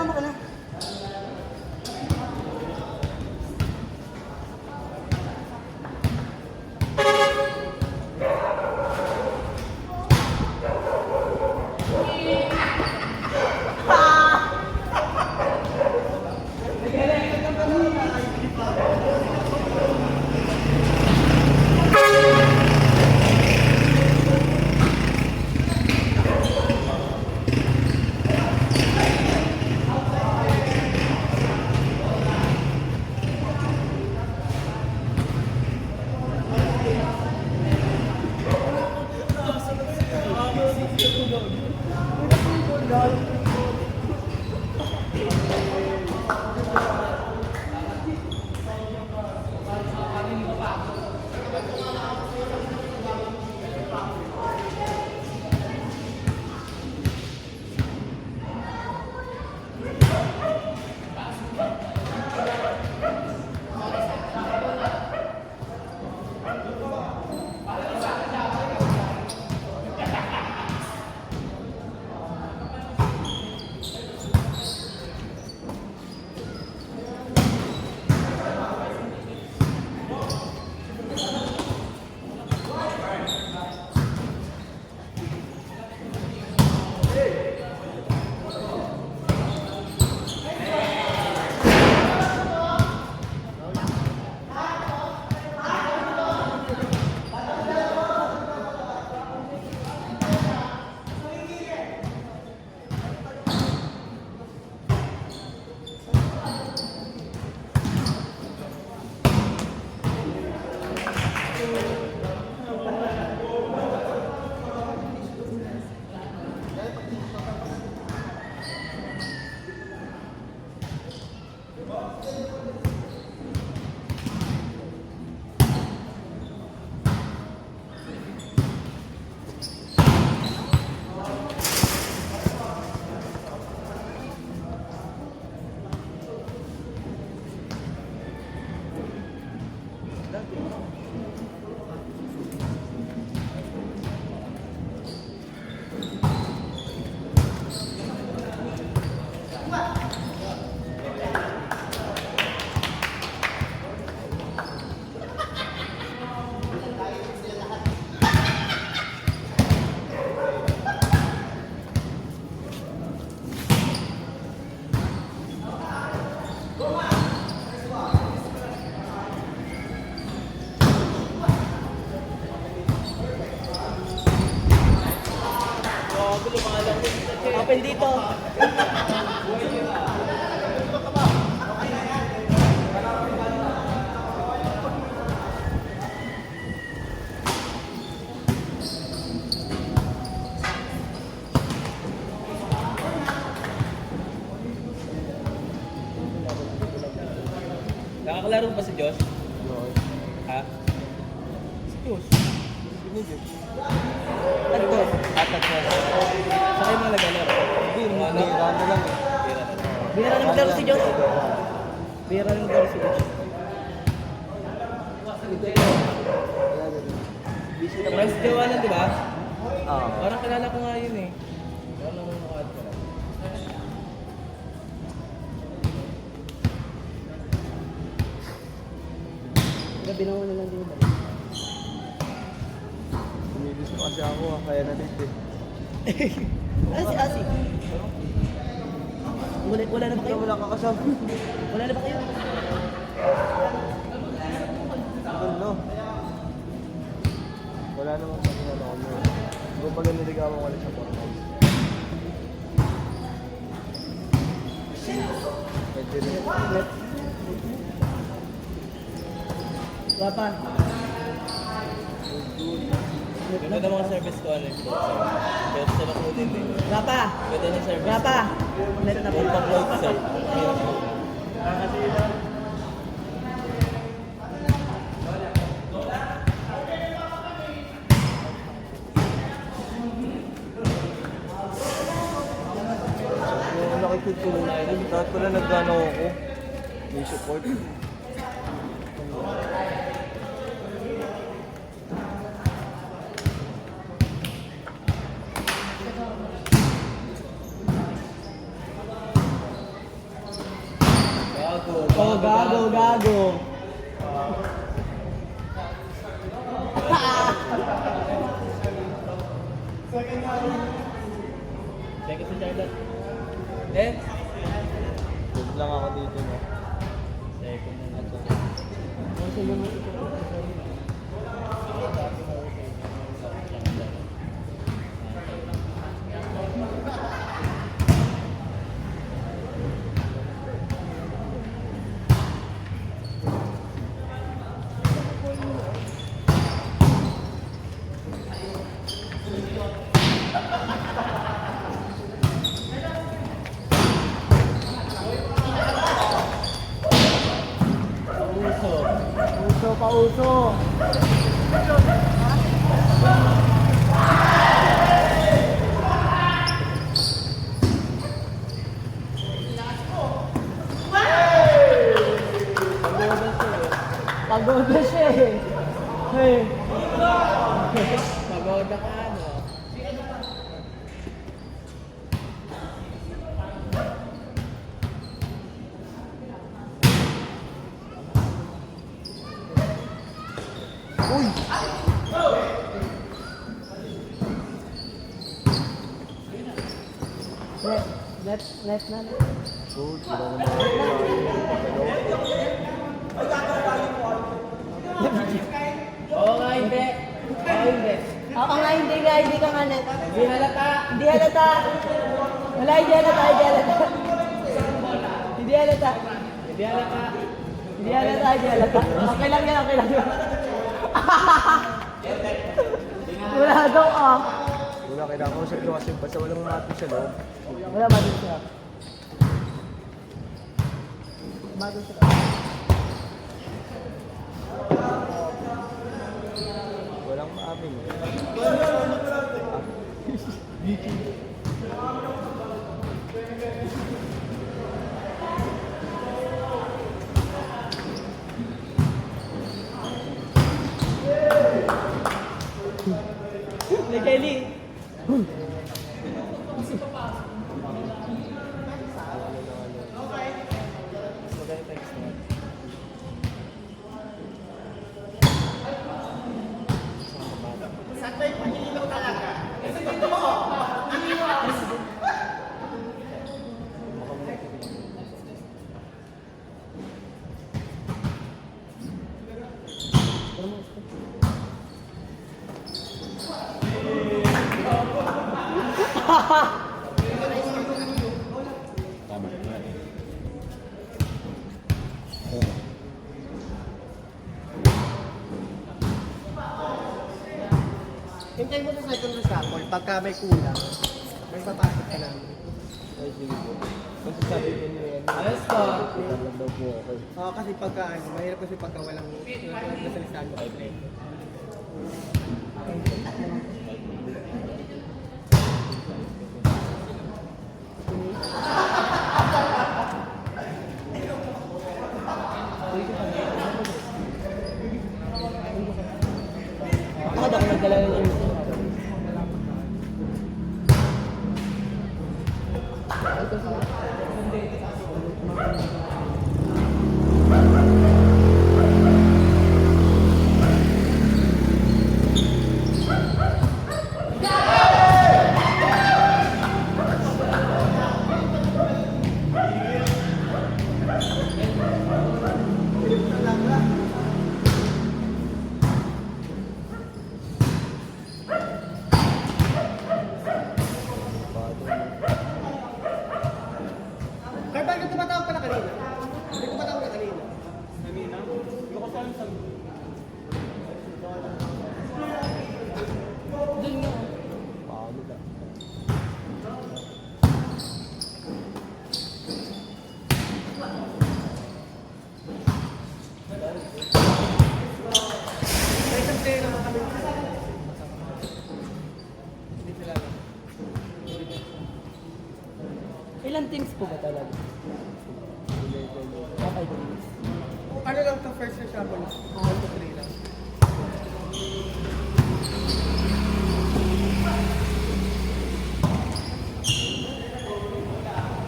sumama ka na. Open dito. Nakakalaro ba si Josh? No. Ha? Si Diyos. Binigyan. Ano to? Atat mo. Sa kayo mga naglalaro? Hindi, bihira na lang eh. Bihira rin maglaro si Josh. Bihira rin maglaro si Josh. Busy na Mas jowa lang, di ba? Oo. Parang kilala ko nga yun eh. Parang naman makaad ka lang. Gabi naman na lang din ba? Bumibis pa kasi ako kaya na-late eh. Ano si Asi? Wala na ba kayo? Wala ka kasama. Wala na ba kayo? Ano? Wala naman sa akin ano kami. Kung baga niligawan ko ulit sa portals. Pwede rin. Papa. Ganda ng mga service ko ano yung pero sa lako din eh. Papa. Ganda ng service. Papa. Net na po. Full pang-load sir. Hirap po. Yung nakikita ko, lahat pala nagano ako. May support. Oh, gago, gago. Teka si Charlotte. Eh? Huwag lang ako dito, no? Second na lang. Uso pa uso. Pagoda siya eh. Hey. Pagoda ka ano? Uy! Left na. Good, wala na mga Oo nga, hindi. Oo, hindi. Oo nga, hindi ka nga net. Hindi halata. Hindi halata. Wala, hindi halata. Hindi halata. Hindi halata. Okay lang yan. Wala daw ah. Wala, kailangan ko sa kasi basta walang mati sa loob. Wala ba din siya? Bago siya. Walang maamin. Ni Kelly. Hintay mo sa second reshuffle, pagka may kulang, may papasok ka namin. Ay, sige po. Masasabi ko niyo yan. Ayos po. Kita lang daw po ako. Oo, kasi pagka, mahirap kasi pagka walang nasalisahan mo kayo. Ako daw nagdala ng jersey. Kaya bakit tumatawag ka na kanina? Hindi tumatawag ka kanina. Doon nga. Paano ba? May isang player naman kami. Hindi sila lang. Ilan teams po ba talaga? Okay, teams. Ano lang to first reshuffle? 1 to 3 lang.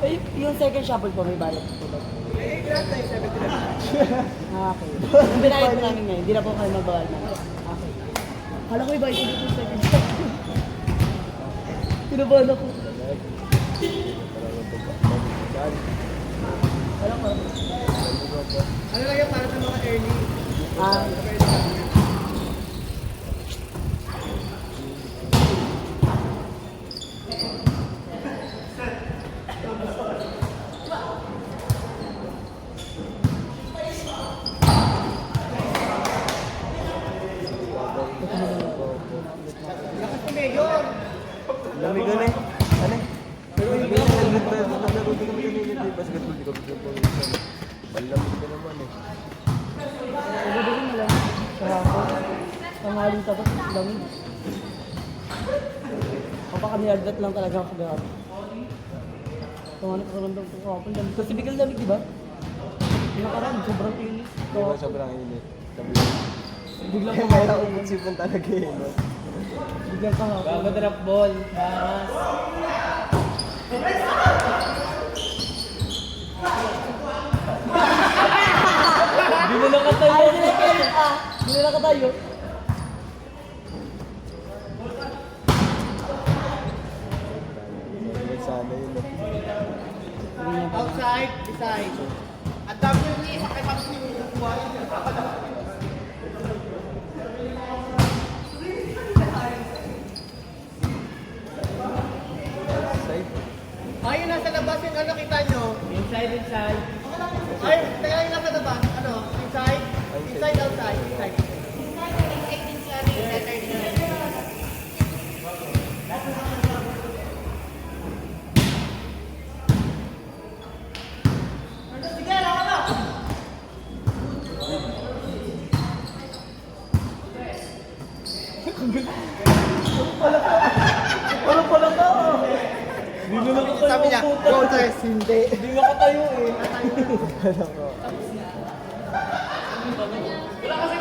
Eh, yung second shuffle po may bayad po ba? Eh, Okay. Yung binayad mo namin ngayon, hindi na po kayo magbawal na. Okay. Kala ko iba, ito po second shot. Kinabahan ako. Alam ko. Ano lang yan para sa mga early? Ah, Lakas ko mayor! Lamig ano eh. Ano eh? Pero yung helmet pa yun. Naglaro din kami kanina. Basketball, di kami pinapawis. Malamig ka naman eh. pwede rin na lang. Kahapon. Tanghali tapos lamig. Kapag kami agdat lang talaga ako kagabi. Tumanap ko rin daw ito kahapon. Kasi biglang lamig, di ba? Yung nakaraan, sobrang init. Di ba sobrang init? Biglang Kaya kahapon. kailangan umusipon talaga eh. No? Biglang kahapon. Bago drop ball. Mas. Hindi na nakatayo. Ay, hindi na kayo. Hindi na katayo. Sana yun eh. Outside, beside. At dami yung isa kay Paps ni Buhay. Side. Ay, yung nasa labas yung ano kita nyo. Inside, inside. Ay, kaya yung nasa labas. Ano? Inside? Inside, outside. Inside. Ano pala ka? Hindi na nakatayo. Sabi niya, go Tres, hindi. Hindi nakatayo eh. Alam ko. Wala kasi